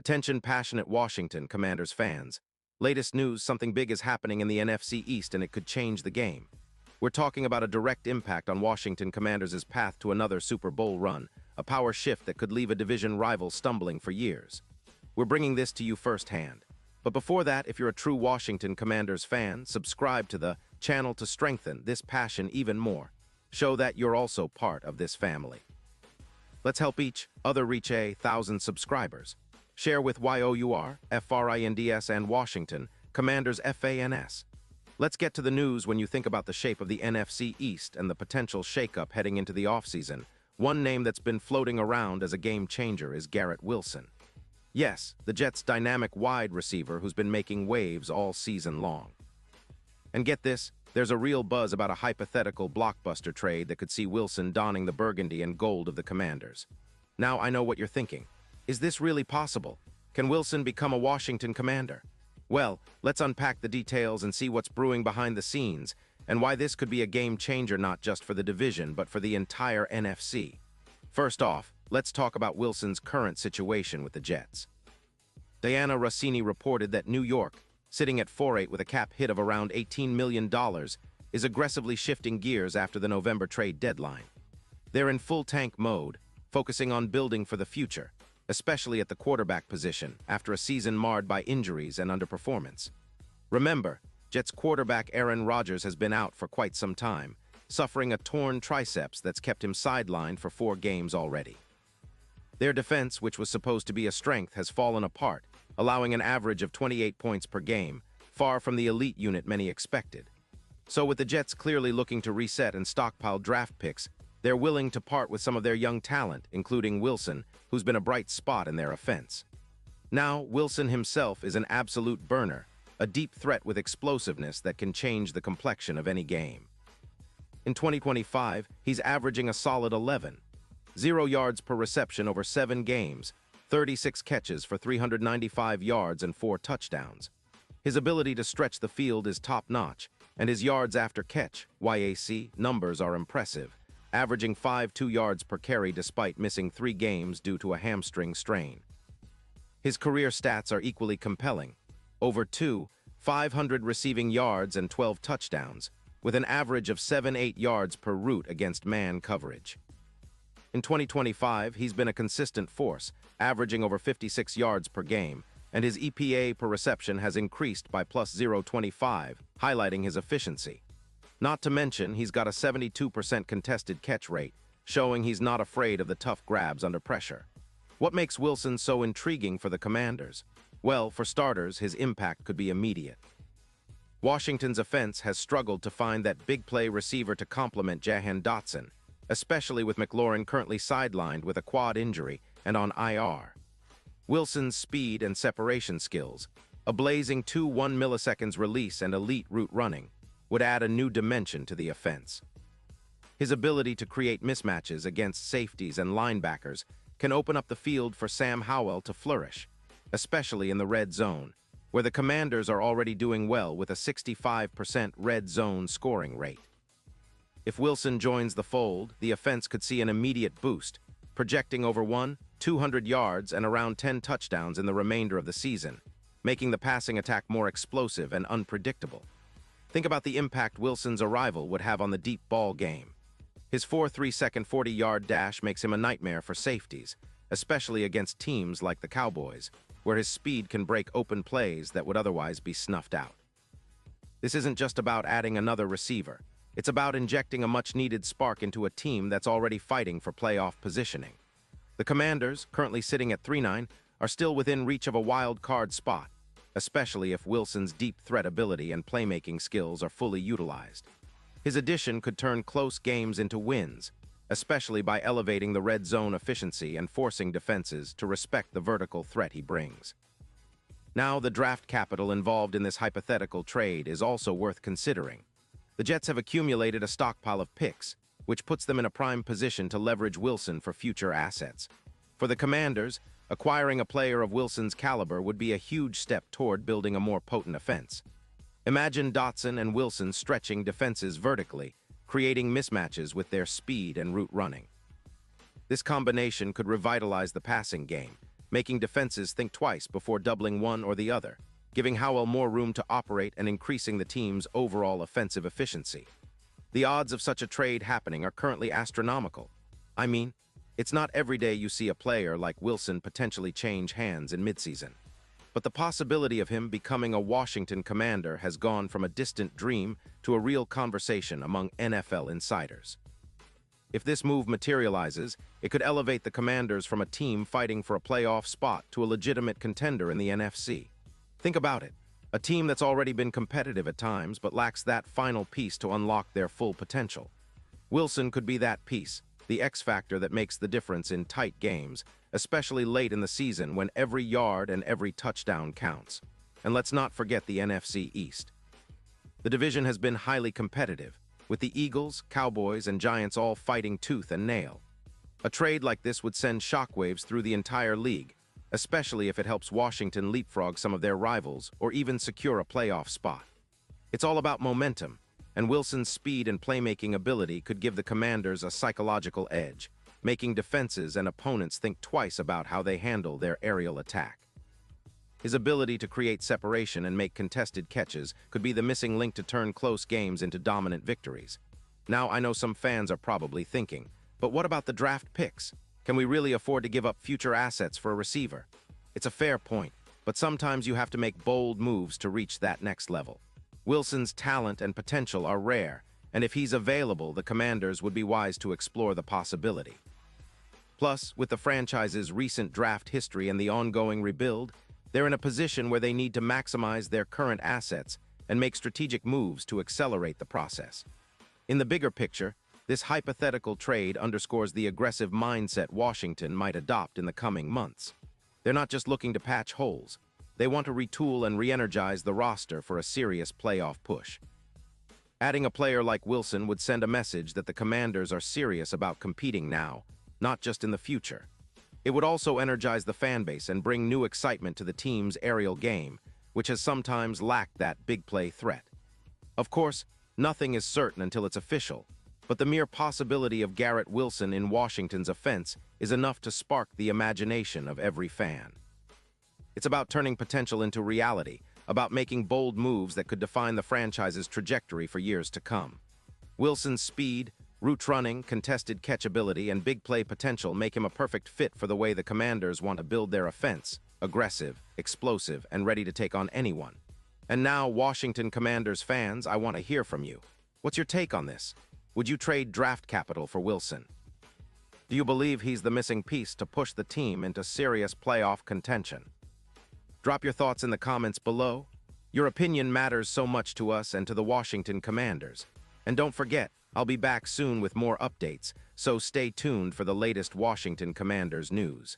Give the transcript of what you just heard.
Attention passionate Washington Commanders fans. Latest news, something big is happening in the NFC East and it could change the game. We're talking about a direct impact on Washington Commanders' path to another Super Bowl run, a power shift that could leave a division rival stumbling for years. We're bringing this to you firsthand. But before that, if you're a true Washington Commanders fan, subscribe to the channel to strengthen this passion even more. Show that you're also part of this family. Let's help each other reach 1,000 subscribers. Share with YOUR, FRINDS, and Washington, Commanders FANS. Let's get to the news. When you think about the shape of the NFC East and the potential shakeup heading into the offseason, one name that's been floating around as a game changer is Garrett Wilson. Yes, the Jets' dynamic wide receiver who's been making waves all season long. And get this, there's a real buzz about a hypothetical blockbuster trade that could see Wilson donning the burgundy and gold of the Commanders. Now I know what you're thinking. Is this really possible? Can Wilson become a Washington Commander? Well, let's unpack the details and see what's brewing behind the scenes and why this could be a game changer not just for the division but for the entire NFC. First off, let's talk about Wilson's current situation with the Jets. Diana Rossini reported that New York, sitting at 4-8 with a cap hit of around $18 million, is aggressively shifting gears after the November trade deadline. They're in full tank mode, focusing on building for the future, especially at the quarterback position after a season marred by injuries and underperformance. Remember, Jets quarterback Aaron Rodgers has been out for quite some time, suffering a torn triceps that's kept him sidelined for 4 games already. Their defense, which was supposed to be a strength, has fallen apart, allowing an average of 28 points per game, far from the elite unit many expected. So with the Jets clearly looking to reset and stockpile draft picks, they're willing to part with some of their young talent, including Wilson, who's been a bright spot in their offense. Now, Wilson himself is an absolute burner, a deep threat with explosiveness that can change the complexion of any game. In 2025, he's averaging a solid 0 yards per reception over 7 games, 36 catches for 395 yards and 4 touchdowns. His ability to stretch the field is top-notch, and his yards after catch, YAC, numbers are impressive, averaging 5.2 yards per carry despite missing 3 games due to a hamstring strain. His career stats are equally compelling, over 500 receiving yards and 12 touchdowns, with an average of 7-8 yards per route against man coverage. In 2025, he's been a consistent force, averaging over 56 yards per game, and his EPA per reception has increased by plus 0.25, highlighting his efficiency. Not to mention, he's got a 72% contested catch rate, showing he's not afraid of the tough grabs under pressure. What makes Wilson so intriguing for the Commanders? Well, for starters, his impact could be immediate. Washington's offense has struggled to find that big play receiver to complement Jahan Dotson, especially with McLaurin currently sidelined with a quad injury and on IR. Wilson's speed and separation skills, a blazing 2.1 milliseconds release and elite route running, would add a new dimension to the offense. His ability to create mismatches against safeties and linebackers can open up the field for Sam Howell to flourish, especially in the red zone, where the Commanders are already doing well with a 65% red zone scoring rate. If Wilson joins the fold, the offense could see an immediate boost, projecting over 200 yards and around 10 touchdowns in the remainder of the season, making the passing attack more explosive and unpredictable. Think about the impact Wilson's arrival would have on the deep ball game. His 4.3-second 40-yard dash makes him a nightmare for safeties, especially against teams like the Cowboys, where his speed can break open plays that would otherwise be snuffed out. This isn't just about adding another receiver. It's about injecting a much-needed spark into a team that's already fighting for playoff positioning. The Commanders, currently sitting at 3-9, are still within reach of a wild card spot, especially if Wilson's deep threat ability and playmaking skills are fully utilized. His addition could turn close games into wins, especially by elevating the red zone efficiency and forcing defenses to respect the vertical threat he brings. Now, the draft capital involved in this hypothetical trade is also worth considering. The Jets have accumulated a stockpile of picks, which puts them in a prime position to leverage Wilson for future assets. For the Commanders, acquiring a player of Wilson's caliber would be a huge step toward building a more potent offense. Imagine Dotson and Wilson stretching defenses vertically, creating mismatches with their speed and route running. This combination could revitalize the passing game, making defenses think twice before doubling one or the other, giving Howell more room to operate and increasing the team's overall offensive efficiency. The odds of such a trade happening are currently astronomical. I mean, it's not every day you see a player like Wilson potentially change hands in midseason. But the possibility of him becoming a Washington Commander has gone from a distant dream to a real conversation among NFL insiders. If this move materializes, it could elevate the Commanders from a team fighting for a playoff spot to a legitimate contender in the NFC. Think about it. A team that's already been competitive at times but lacks that final piece to unlock their full potential. Wilson could be that piece, the X factor that makes the difference in tight games, especially late in the season when every yard and every touchdown counts. And let's not forget the NFC East. The division has been highly competitive, with the Eagles, Cowboys, and Giants all fighting tooth and nail. A trade like this would send shockwaves through the entire league, especially if it helps Washington leapfrog some of their rivals or even secure a playoff spot. It's all about momentum, and Wilson's speed and playmaking ability could give the Commanders a psychological edge, making defenses and opponents think twice about how they handle their aerial attack. His ability to create separation and make contested catches could be the missing link to turn close games into dominant victories. Now, I know some fans are probably thinking, but what about the draft picks? Can we really afford to give up future assets for a receiver? It's a fair point, but sometimes you have to make bold moves to reach that next level. Wilson's talent and potential are rare, and if he's available, the Commanders would be wise to explore the possibility. Plus, with the franchise's recent draft history and the ongoing rebuild, they're in a position where they need to maximize their current assets and make strategic moves to accelerate the process. In the bigger picture, this hypothetical trade underscores the aggressive mindset Washington might adopt in the coming months. They're not just looking to patch holes. They want to retool and re-energize the roster for a serious playoff push. Adding a player like Wilson would send a message that the Commanders are serious about competing now, not just in the future. It would also energize the fan base and bring new excitement to the team's aerial game, which has sometimes lacked that big play threat. Of course, nothing is certain until it's official, but the mere possibility of Garrett Wilson in Washington's offense is enough to spark the imagination of every fan. It's about turning potential into reality, about making bold moves that could define the franchise's trajectory for years to come. Wilson's speed, route running, contested catchability, and big play potential make him a perfect fit for the way the Commanders want to build their offense: aggressive, explosive, and ready to take on anyone. And now, Washington Commanders fans, I want to hear from you. What's your take on this? Would you trade draft capital for Wilson? Do you believe he's the missing piece to push the team into serious playoff contention? Drop your thoughts in the comments below. Your opinion matters so much to us and to the Washington Commanders. And don't forget, I'll be back soon with more updates, so stay tuned for the latest Washington Commanders news.